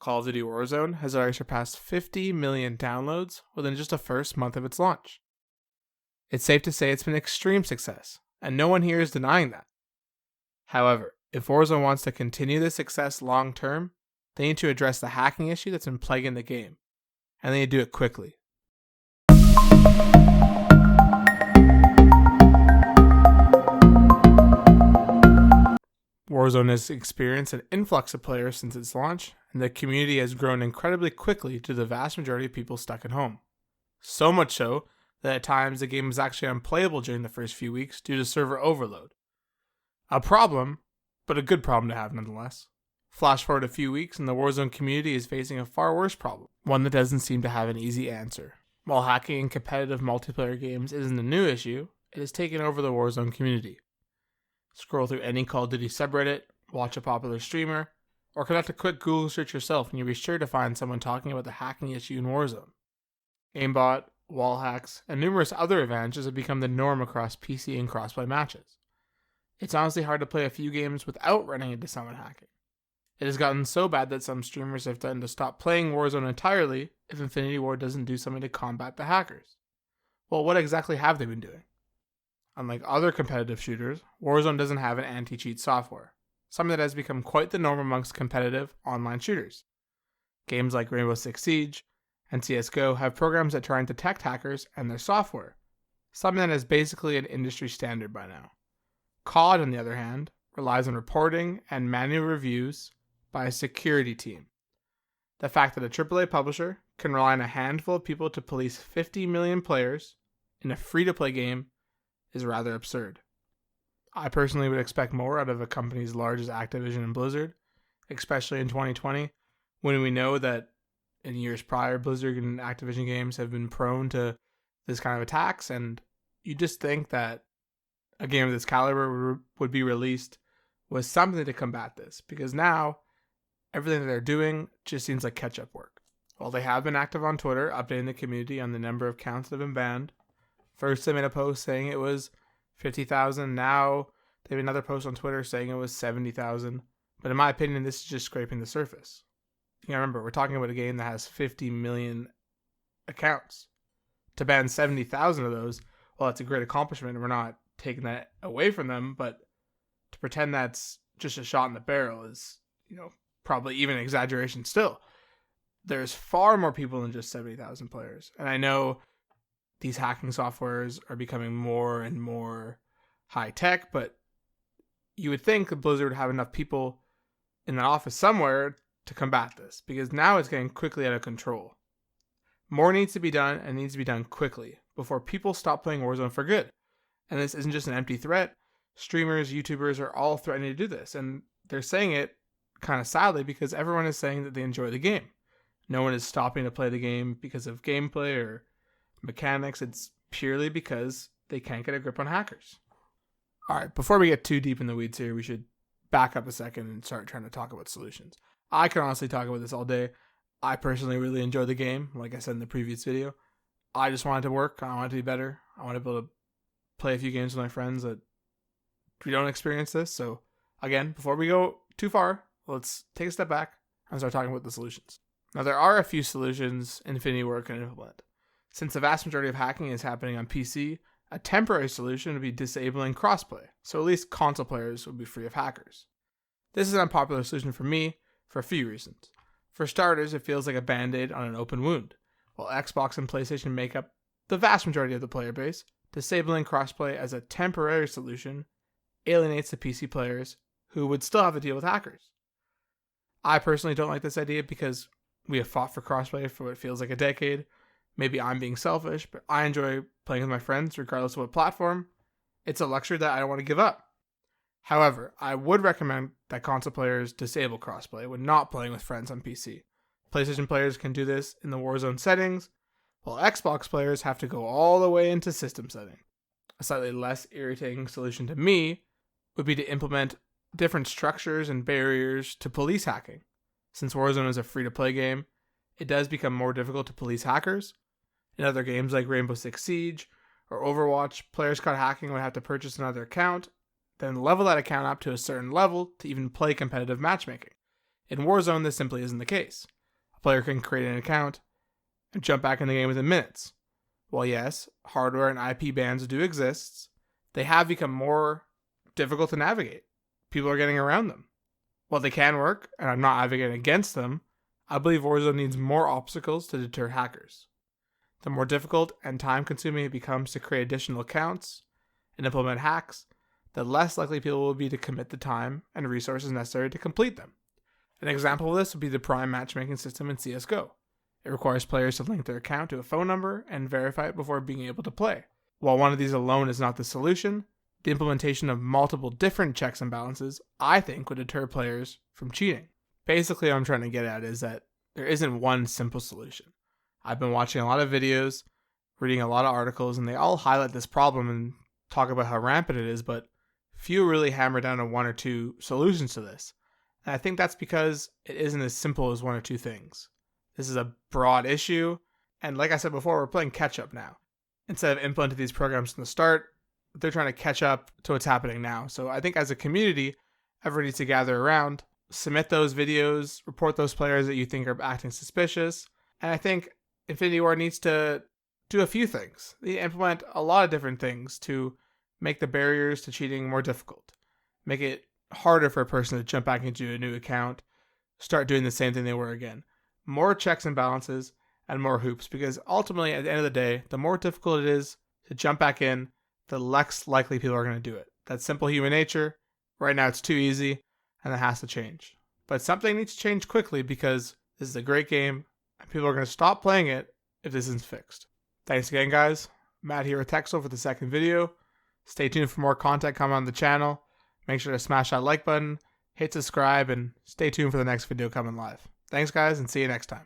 Call of Duty Warzone has already surpassed 50 million downloads within just the first month of its launch. It's safe to say it's been an extreme success, and no one here is denying that. However, if Warzone wants to continue this success long term, they need to address the hacking issue that's been plaguing the game, and they need to do it quickly. Warzone has experienced an influx of players since its launch, and the community has grown incredibly quickly due to the vast majority of people stuck at home. So much so that at times the game was actually unplayable during the first few weeks due to server overload. A problem, but a good problem to have nonetheless. Flash forward a few weeks and the Warzone community is facing a far worse problem, one that doesn't seem to have an easy answer. While hacking in competitive multiplayer games isn't a new issue, it has taken over the Warzone community. Scroll through any Call of Duty subreddit, watch a popular streamer, or conduct a quick Google search yourself and you'll be sure to find someone talking about the hacking issue in Warzone. Aimbot, wall hacks, and numerous other advantages have become the norm across PC and crossplay matches. It's honestly hard to play a few games without running into someone hacking. It has gotten so bad that some streamers have threatened to stop playing Warzone entirely if Infinity Ward doesn't do something to combat the hackers. Well, what exactly have they been doing? Unlike other competitive shooters, Warzone doesn't have an anti-cheat software, something that has become quite the norm amongst competitive online shooters. Games like Rainbow Six Siege and CSGO have programs that try and detect hackers and their software, something that is basically an industry standard by now. COD, on the other hand, relies on reporting and manual reviews by a security team. The fact that a AAA publisher can rely on a handful of people to police 50 million players in a free-to-play game is rather absurd. I personally would expect more out of a company as large as Activision and Blizzard, especially in 2020, when we know that in years prior, Blizzard and Activision games have been prone to this kind of attacks, and you just think that a game of this caliber would be released with something to combat this, because now everything that they're doing just seems like catch-up work. While they have been active on Twitter, updating the community on the number of accounts that have been banned. First, they made a post saying it was 50,000. Now, they have another post on Twitter saying it was 70,000. But in my opinion, this is just scraping the surface. You gotta remember, we're talking about a game that has 50 million accounts. To ban 70,000 of those, well, that's a great accomplishment, and we're not taking that away from them, but to pretend that's just a shot in the barrel is, probably even an exaggeration still. There's far more people than just 70,000 players. And I know these hacking softwares are becoming more and more high tech, but you would think that Blizzard would have enough people in the office somewhere to combat this, because now it's getting quickly out of control. More needs to be done, and needs to be done quickly before people stop playing Warzone for good. And this isn't just an empty threat. Streamers, YouTubers are all threatening to do this, and they're saying it kind of sadly because everyone is saying that they enjoy the game. No one is stopping to play the game because of gameplay or mechanics. It's purely because they can't get a grip on hackers. Alright, before we get too deep in the weeds here, we should back up a second and start trying to talk about solutions. I can honestly talk about this all day. I personally really enjoy the game, like I said in the previous video. I just want it to work. I want it to be better. I want to be able to play a few games with my friends that we don't experience this. So again, before we go too far, let's take a step back and start talking about the solutions. Now, there are a few solutions Infinity Ward can implement. Since the vast majority of hacking is happening on PC, a temporary solution would be disabling crossplay, so at least console players would be free of hackers. This is an unpopular solution for me for a few reasons. For starters, it feels like a band-aid on an open wound. While Xbox and PlayStation make up the vast majority of the player base, disabling crossplay as a temporary solution alienates the PC players who would still have to deal with hackers. I personally don't like this idea because we have fought for crossplay for what feels like a decade. Maybe I'm being selfish, but I enjoy playing with my friends regardless of what platform. It's a luxury that I don't want to give up. However, I would recommend that console players disable crossplay when not playing with friends on PC. PlayStation players can do this in the Warzone settings, while Xbox players have to go all the way into system setting. A slightly less irritating solution to me would be to implement different structures and barriers to police hacking. Since Warzone is a free-to-play game, it does become more difficult to police hackers. In other games like Rainbow Six Siege or Overwatch, players caught hacking would have to purchase another account, then level that account up to a certain level to even play competitive matchmaking. In Warzone, this simply isn't the case. A player can create an account and jump back in the game within minutes. While yes, hardware and IP bans do exist, they have become more difficult to navigate. People are getting around them. While they can work, and I'm not advocating against them, I believe Warzone needs more obstacles to deter hackers. The more difficult and time-consuming it becomes to create additional accounts and implement hacks, the less likely people will be to commit the time and resources necessary to complete them. An example of this would be the Prime matchmaking system in CSGO. It requires players to link their account to a phone number and verify it before being able to play. While one of these alone is not the solution, the implementation of multiple different checks and balances, I think, would deter players from cheating. Basically, what I'm trying to get at is that there isn't one simple solution. I've been watching a lot of videos, reading a lot of articles, and they all highlight this problem and talk about how rampant it is, but few really hammer down on one or two solutions to this. And I think that's because it isn't as simple as one or two things. This is a broad issue, and like I said before, we're playing catch up now. Instead of implementing these programs from the start, they're trying to catch up to what's happening now. So I think as a community, everyone needs to gather around, submit those videos, report those players that you think are acting suspicious. And I think Infinity Ward needs to do a few things. They implement a lot of different things to make the barriers to cheating more difficult. Make it harder for a person to jump back into a new account, start doing the same thing they were again. More checks and balances and more hoops, because ultimately at the end of the day, the more difficult it is to jump back in, the less likely people are going to do it. That's simple human nature. Right now it's too easy, and that has to change. But something needs to change quickly, because this is a great game, and people are going to stop playing it if this isn't fixed. Thanks again, guys. Matt here with Techxel for the second video. Stay tuned for more content coming on the channel. Make sure to smash that like button, hit subscribe, and stay tuned for the next video coming live. Thanks, guys, and see you next time.